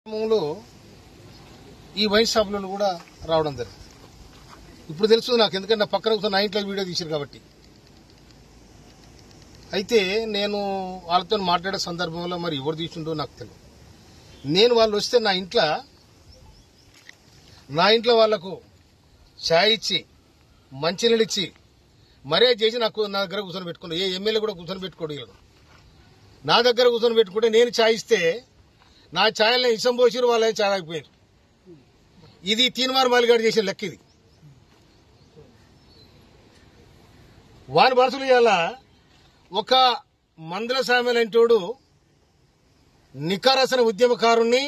గ్రామంలో ఈ వైన్ షాపులలో కూడా రావడం జరిగింది. ఇప్పుడు తెలుసు నాకు, ఎందుకంటే నా పక్కన కూర్చొని నా ఇంట్లో వీడియో తీశారు కాబట్టి. అయితే నేను వాళ్ళతో మాట్లాడే సందర్భంలో మరి ఎవరు తీసుండో నాకు తెలియదు. నేను వాళ్ళు వస్తే నా ఇంట్లో వాళ్లకు ఛాయ్ ఇచ్చి మంచినీళ్ళు ఇచ్చి మర్యాద చేసి నా దగ్గర కూర్చొని పెట్టుకున్నాను. ఏ ఎమ్మెల్యే కూడా కూర్చొని పెట్టుకోడు. నా దగ్గర కూర్చొని పెట్టుకుంటే నేను ఛాయ్ ఇస్తే నా ఛాయల్ని ఇసం పోసిరు, వాళ్ళే ఛాయ్ ఆగిపోయారు. ఇది తీన్మార్ మాలిగాడు చేసిన లెక్క. ఇది వాని మనసులు ఇవాళ ఒక మందుల సామెలంటోడు నికారసన ఉద్యమకారుణ్ణి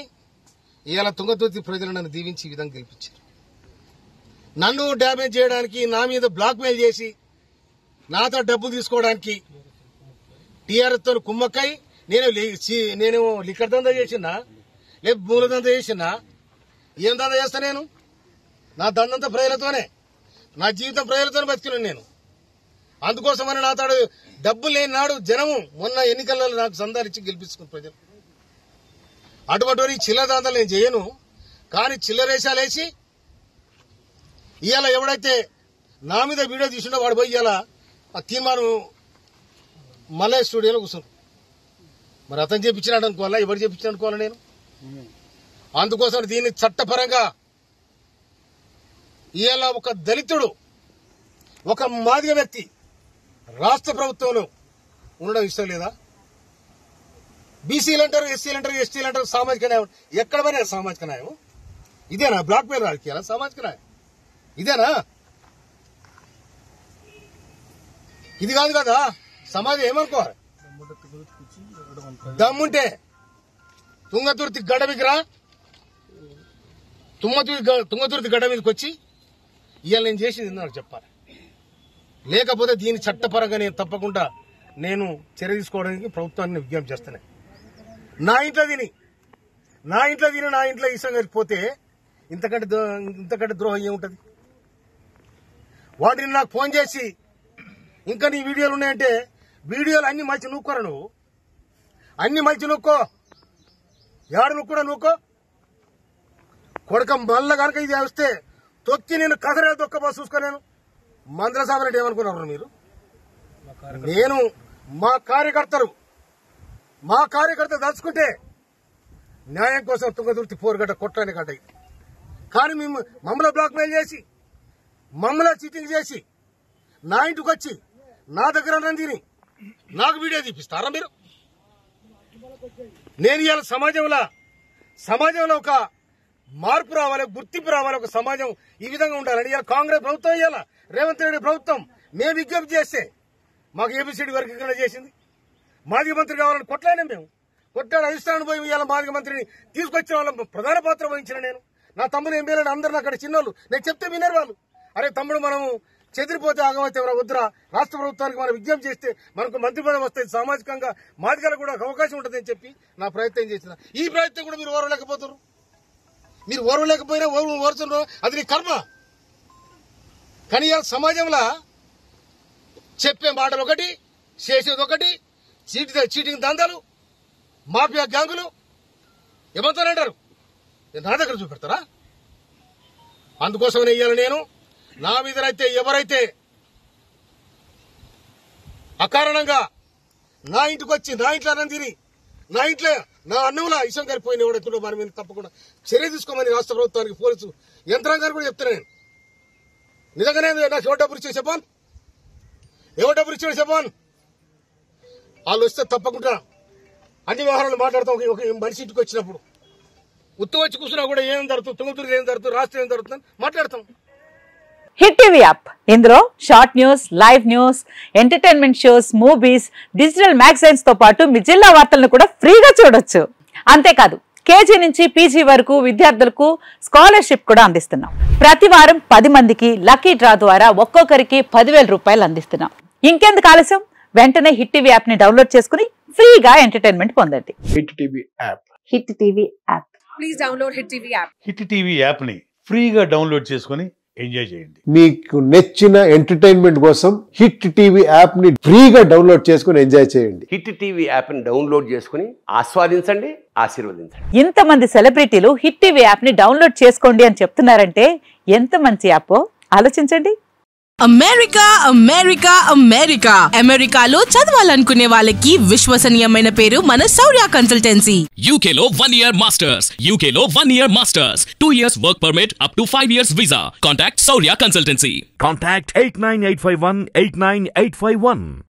ఇవాళ తుంగతుర్తి ప్రజలు నన్ను దీవించి ఈ విధంగా గెలిపించారు. నన్ను డ్యామేజ్ చేయడానికి, నా మీద బ్లాక్ మెయిల్ చేసి నాతో డబ్బు తీసుకోవడానికి టీఆర్ఎస్ తో కుమ్మక్కై నేను లిక్కర్ దందా చేసినా, లేదు మూల దందా చేసినా, ఏం దందా చేస్తా? నేను నా దందంతా ప్రజలతోనే, నా జీవితం ప్రజలతోనే బతికినాను నేను. అందుకోసమని నా తాడు డబ్బు లేని నాడు జనము మొన్న ఎన్నికలలో నాకు సందాలిచ్చి గెలిపించుకున్న ప్రజలు. అటువంటి చిల్లర దందాలు నేను చేయను. కానీ చిల్లరేసాలేసి ఇవాళ ఎవడైతే నా మీద వీడియో తీసుండో వాడు పోయి ఇవాళ ఆ తీర్మానం మలయ స్టూడియోలో కూర్చున్నాడు. మరి అతను చేపించినాడు అనుకోవాలా, ఎవరు చేపించినాడు అనుకోవాలా నేను? అందుకోసం దీన్ని చట్టపరంగా ఇవాళ ఒక దళితుడు, ఒక మాదిగ వ్యక్తి రాష్ట్ర ప్రభుత్వంలో ఉండడం ఇష్టం లేదా? బీసీలు అంటారు, ఎస్సీలు అంటారు, ఎస్టీలు అంటారు, సామాజిక న్యాయం. ఎక్కడ పోయినా సామాజిక న్యాయం ఇదేనా? బ్లాక్ మెయిల్ రాజకీయాలా సామాజిక న్యాయం ఇదేనా? ఇది కాదు కదా. సమాజం ఏమనుకోవాలి? దమ్ముంటే తుంగతుర్తి గడ్డ మీదకి రా, తుంగతుర్తి గడ్డ మీదకి వచ్చి ఇవాళ నేను చేసింది నాకు చెప్పాలి. లేకపోతే దీని చట్టపరంగా నేను తప్పకుండా చర్య తీసుకోవడానికి ప్రభుత్వాన్ని విజ్ఞప్తి చేస్తాను. నా ఇంట్లో తిని నా ఇంట్లో ఈ సంగతి పోతే ఇంతకంటే ద్రోహం ఏముంటది? వాటిని నాకు ఫోన్ చేసి ఇంకా నీ వీడియోలు ఉన్నాయంటే, వీడియోలు అన్ని మలిచి నూక్కోరా నువ్వు, అన్ని మలిచి నూక్కో, ఏడు నుక్కూడా నూక్కో కొడక. మళ్ళా కనుక ఇది వస్తే తొక్కి నేను కసరే దొక్కబో చూసుకో. నేను మంత్ర సాబ్ ఏమనుకున్నారు మీరు? నేను మా కార్యకర్త దలుచుకుంటే న్యాయం కోసం తుంగతుర్తి పోరుగడ్డ కొట్టని గడ్డ ఇది. కానీ మమ్మల్ని బ్లాక్ మెయిల్ చేసి, మమ్మల్ని చీటింగ్ చేసి, నా ఇంటికి వచ్చి నా దగ్గర తిని నాకు వీడియో తీపిస్తారా మీరు? నేను ఇవాళ సమాజంలో ఒక మార్పు రావాలి, గుర్తింపు రావాలి, ఒక సమాజం ఈ విధంగా ఉండాలని ఇవాళ కాంగ్రెస్ ప్రభుత్వం, ఇవాళ రేవంత్ రెడ్డి ప్రభుత్వం మేము విజ్ఞప్తి చేస్తే మాకు ఏబిసిడి వర్గీకరణ చేసింది. మాజీ మంత్రి కావాలని కొట్లాడినా మేము. కొట్టాడు అధిష్టానం పోయి ఇవాళ మాజీ మంత్రిని తీసుకొచ్చిన వాళ్ళ ప్రధాన పాత్ర వహించిన నేను. నా తమ్ముడు ఎమ్మెల్యేలు అందరూ అక్కడ చిన్నోళ్ళు, నేను చెప్తే వినరు వాళ్ళు. అరే తమ్ముడు, మనము చెదిరిపోతే ఆగమైతే వద్దురా, రాష్ట్ర ప్రభుత్వానికి మనం విజ్ఞప్తి చేస్తే మనకు మంత్రి పదవి వస్తుంది, సామాజికంగా మాదిగలకు కూడా అవకాశం ఉంటుందని చెప్పి నా ప్రయత్నం చేసిన. ఈ ప్రయత్నం కూడా మీరు ఓర్వలేకపోతారు. మీరు ఓర్వలేకపోయినా ఓర్చున్నారు, అది నీ కర్మ. కానీ సమాజంలో చెప్పే మాటలు ఒకటి, చేసేది ఒకటి, చీటింగ్ దందాలు, మాఫియా గ్యాంగులు ఏమంటారంటారు, నా దగ్గర చూపెడతారా? అందుకోసమనే ఇయ్యాలి నేను నా మీదనైతే ఎవరైతే అకారణంగా నా ఇంటికి వచ్చి నా ఇంట్లో అన్నం తిని నా అన్నంలో ఇష్టం కలిపోయిన ఎవడెత్తుండో మన మీద తప్పకుండా చర్య తీసుకోమని రాష్ట్ర ప్రభుత్వానికి, పోలీసు యంత్రాంగాన్ని కూడా చెప్తాను నేను. నిజంగానే నాకు ఎవరు డబ్బులు ఇచ్చే చెప్పాను, చెప్పాను. వాళ్ళు వస్తే తప్పకుండా అన్ని వ్యవహారాలు మాట్లాడతాం. ఒక మనిషి ఇంటికి వచ్చినప్పుడు ఉత్తు వచ్చి కూర్చున్నా కూడా ఏం జరుగుతుంది, తుంగతుర్తి ఏం జరుగుతుంది, రాష్ట్రం ఏం జరుగుతుంది మాట్లాడతాం. హిట్ టీవీ యాప్, ఇందులో short news, live news, entertainment shows, movies, digital magazines తో పాటు మీ జిల్లా వార్తలను కూడా ఫ్రీగా చూడొచ్చు. అంతేకాదు కేజీ నుంచి పీజీ వరకు విద్యార్థులకు స్కాలర్షిప్ కూడా అందిస్తున్నాం. ప్రతి వారం 10 మందికి లక్కీ డ్రా ద్వారా ఒక్కొక్కరికి 10,000 రూపాయలు అందిస్తున్నాం. ఇంకెందుకు ఆలస్యం, వెంటనే హిట్ టీవీ యాప్ ని డౌన్లోడ్ చేసుకుని ఫ్రీగా ఎంటర్టైన్మెంట్ పొందండి. Hit TV app, hit TV app, please download hit TV app. Hit TV app ని ఫ్రీగా డౌన్లోడ్ చేసుకుని ఎంజాయ్ చేయండి. మీకు నచ్చిన ఎంటర్టైన్మెంట్ కోసం హిట్ టీవీ యాప్ ని ఫ్రీగా డౌన్లోడ్ చేసుకుని ఎంజాయ్ చేయండి. హిట్ టీవీ యాప్ ని డౌన్లోడ్ చేసుకుని ఆస్వాదించండి, ఆశీర్వదించండి. ఇంతమంది సెలబ్రిటీలు హిట్ టీవీ యాప్ ని డౌన్లోడ్ చేసుకోండి అని చెప్తున్నారంటే ఎంత మంచి యాప్ ఆలోచించండి. అమెరికా అమెరికా అమెరికా అమెరికాలో చదవాలనుకునే వాళ్ళకి విశ్వసనీయమైన పేరు మన శౌర్య కన్సల్టెన్సీ. UK లో 1 year masters, UK లో 1 year masters, 2 years work permit up to 5 years visa. Contact Saurya Consultancy. Contact 89851 89851.